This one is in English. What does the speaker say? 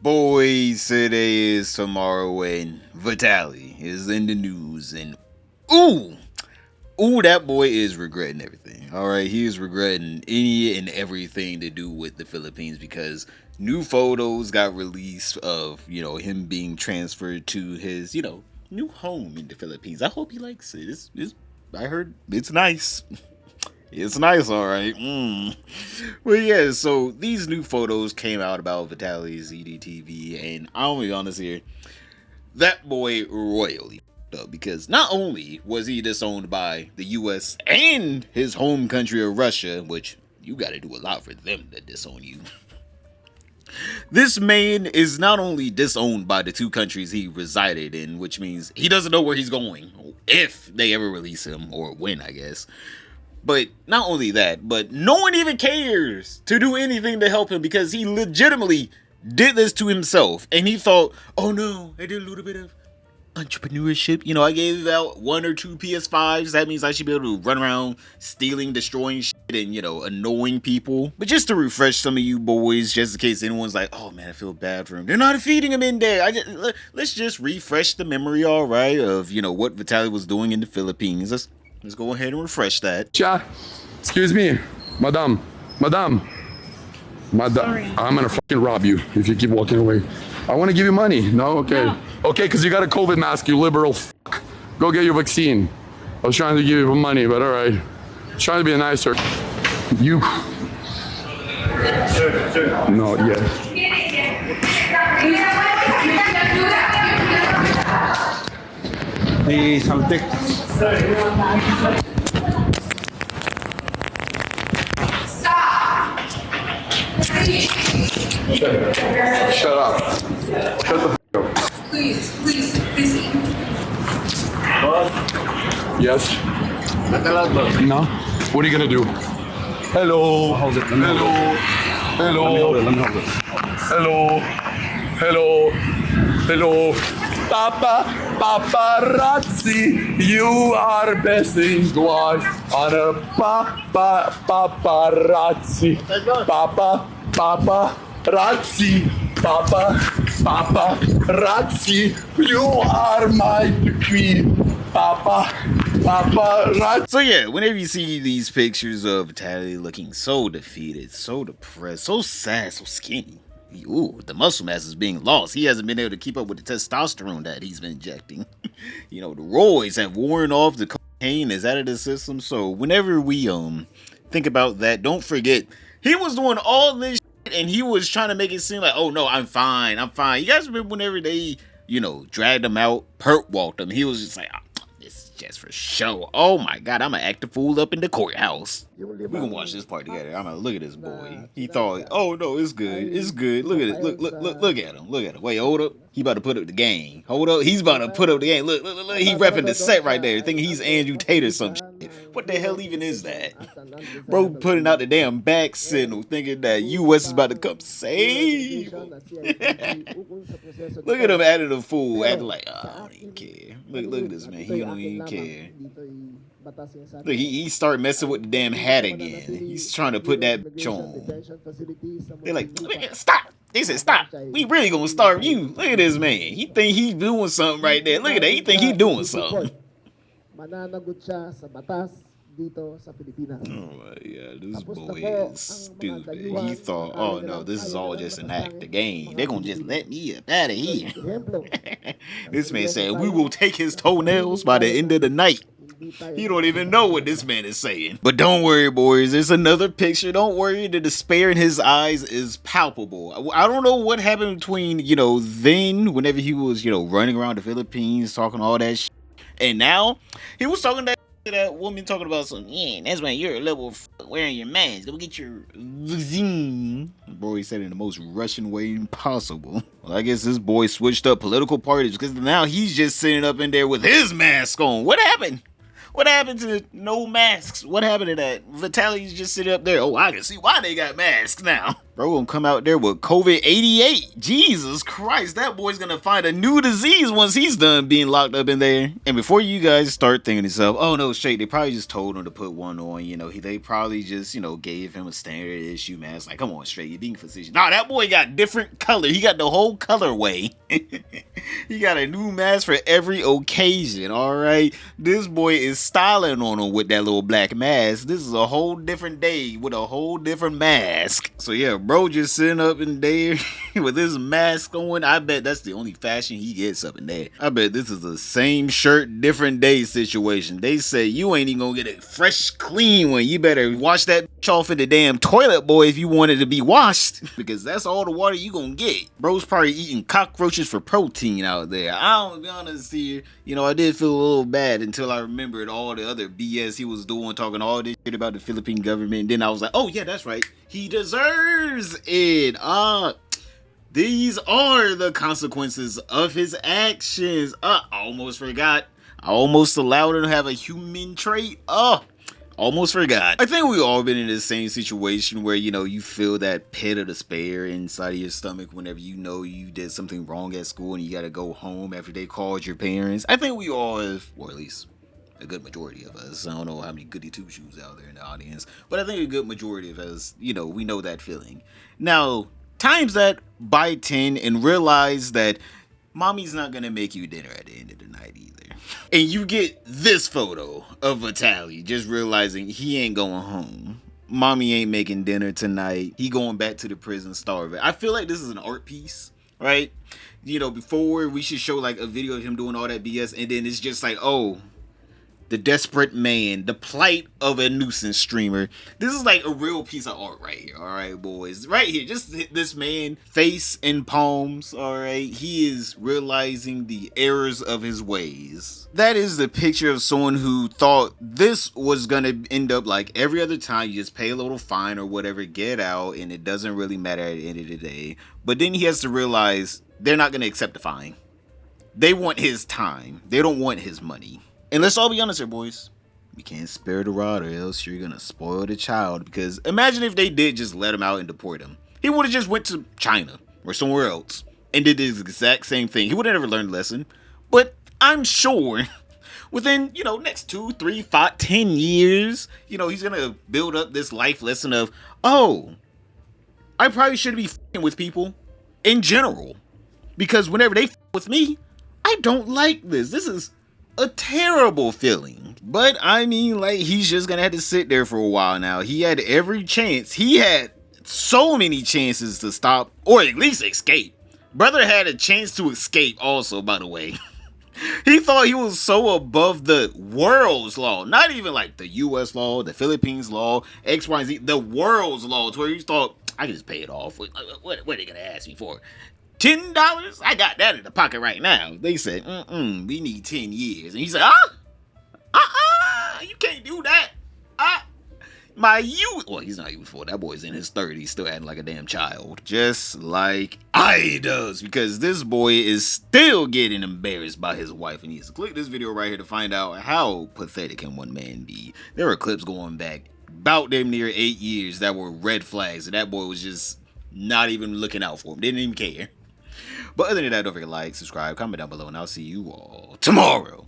Boys, today is tomorrow, and Vitali is in the news, and ooh, that boy is regretting everything. All right, he is regretting any and everything to do with the Philippines because new photos got released of him being transferred to his new home in the Philippines. I hope he likes it. I heard it's nice. It's nice, all right. Well, yeah. So these new photos came out about Vitalyzdtv, and I'll be honest here, that boy royally up because not only was he disowned by the U.S. and his home country of Russia, which you got to do a lot for them to disown you. This man is not only disowned by the two countries he resided in, which means he doesn't know where he's going, if they ever release him, or when, I guess. But not only that, but no one even cares to do anything to help him because he legitimately did this to himself. And he thought, oh no, I did a little bit of entrepreneurship. I gave out 1 or 2 PS5s. That means I should be able to run around stealing, destroying shit and, annoying people. But just to refresh some of you boys, just in case anyone's like, oh man, I feel bad for him. They're not feeding him in there. Let's just refresh the memory, all right, of, what Vitali was doing in the Philippines. Let's go ahead and refresh that. Cha, excuse me, madam, madam. Sorry. I'm gonna fucking rob you if you keep walking away. I want to give you money. No, okay. No. Okay, because you got a COVID mask, you liberal fuck. Go get your vaccine. I was trying to give you money, but all right. Trying to be nicer. You. No, yeah. Hey, something. Shut up. Shut the fuck up. Please. Yes? No? What are you gonna do? Hello. Hold it. Hello. Hello. Let me hold it. Hello. Hello. Hello. Paparazzi, you are messing twice on a paparazzi. Paparazzi, you are my queen. Paparazzi. So yeah, whenever you see these pictures of Vitali looking so defeated, so depressed, so sad, so skinny, ooh, the muscle mass is being lost. He hasn't been able to keep up with the testosterone that he's been injecting. The roids have worn off, the cocaine is out of the system. So whenever we think about that, don't forget he was doing all this shit and he was trying to make it seem like, oh no, I'm fine. You guys remember whenever they, dragged him out, perp walked him, he was just like, oh, this is just for show. Oh my god, I'm gonna act a fool up in the courthouse. We gonna watch this part together. I'm gonna look at this boy. He thought, oh no, it's good. Look at it. Look at him. Wait, hold up. He about to put up the game. Hold up. He's about to put up the game. Look. He repping the set right there, thinking he's Andrew Tate or some shit. What the hell even is that? Bro putting out the damn back signal, thinking that US is about to come save him. Look at him acting a fool, acting like, oh, I don't even care. Look at this man. He don't even care. Look, he started messing with the damn hat again. He's trying to put that bitch on. They're like, stop. They said, stop. We really gonna starve you. Look at this man. He think he's doing something right there. Look at that. He think he's doing something. Oh my god, this boy is stupid. He thought, oh no, this is all just an act of game. They're gonna just let me up out of here. This man said, we will take his toenails by the end of the night. You don't even know what this man is saying. But don't worry, boys. There's another picture. Don't worry. The despair in his eyes is palpable. I don't know what happened between, then, whenever he was, running around the Philippines, talking all that shit. And now, he was talking to that woman talking about some, yeah, that's why you're a little wearing your mask. Go get your vaccine. Boy said it in the most Russian way possible. Well, I guess this boy switched up political parties because now he's just sitting up in there with his mask on. What happened? What happened to no masks? What happened to that? Vitaly's just sitting up there. Oh, I can see why they got masks now. Bro gonna come out there with COVID-88. Jesus Christ, that boy's gonna find a new disease once he's done being locked up in there. And before you guys start thinking to yourself, oh no, straight, they probably just told him to put one on. You know, they probably just, gave him a standard issue mask. Like, come on, straight, you're being facetious. Nah, that boy got different color. He got the whole colorway. He got a new mask for every occasion, alright? This boy is styling on him with that little black mask. This is a whole different day with a whole different mask. So yeah, bro just sitting up in there with his mask on. I bet that's the only fashion he gets up in there. I bet this is the same shirt, different day situation. They say you ain't even gonna get a fresh, clean one. You better wash that bitch off in the damn toilet, boy, if you want it to be washed. Because that's all the water you gonna get. Bro's probably eating cockroaches for protein out there. I don't be honest here. I did feel a little bad until I remembered all the other BS he was doing, talking all this shit about the Philippine government. And then I was like, oh yeah, that's right. He deserves it. These are the consequences of his actions. I almost forgot. I almost allowed him to have a human trait. Almost forgot. I think we all been in the same situation where, you feel that pit of despair inside of your stomach whenever you did something wrong at school and you gotta go home after they called your parents. I think we all have, or at least a good majority of us. I don't know how many goody two shoes out there in the audience, but I think a good majority of us, we know that feeling. Now, times that by 10 and realize that mommy's not gonna make you dinner at the end of the night either. And you get this photo of Vitali just realizing he ain't going home. Mommy ain't making dinner tonight. He going back to the prison starving. I feel like this is an art piece, right? Before we should show like a video of him doing all that BS, and then it's just like, oh, the desperate man, the plight of a nuisance streamer. This is like a real piece of art right here, all right, boys. Right here, just this man, face and palms, all right? He is realizing the errors of his ways. That is the picture of someone who thought this was gonna end up like every other time. You just pay a little fine or whatever, get out, and it doesn't really matter at the end of the day. But then he has to realize they're not gonna accept the fine. They want his time. They don't want his money. And let's all be honest here, boys. We can't spare the rod or else you're gonna spoil the child. Because imagine if they did just let him out and deport him. He would have just went to China or somewhere else and did this exact same thing. He would have never learned a lesson. But I'm sure within, next 2, 3, 5, 10 years, he's gonna build up this life lesson of, oh, I probably shouldn't be f***ing with people in general. Because whenever they f*** with me, I don't like this. This is a terrible feeling. But I mean, like, he's just gonna have to sit there for a while now. He had every chance. He had so many chances to stop or at least escape. Brother had a chance to escape also, by the way. He thought he was so above the world's law, not even like the US law, the Philippines law, X, Y, and Z, the world's law, to where he thought, I can just pay it off. What are they gonna ask me for? $10? I got that in the pocket right now. They said, we need 10 years. And he said, you can't do that. My youth. Well, he's not youthful. That boy's in his 30s, still acting like a damn child. Just like I does. Because this boy is still getting embarrassed by his wife. And he has to click this video right here to find out how pathetic can one man be. There are clips going back about damn near 8 years that were red flags. And that boy was just not even looking out for him. Didn't even care. But other than that, don't forget to like, subscribe, comment down below, and I'll see you all tomorrow.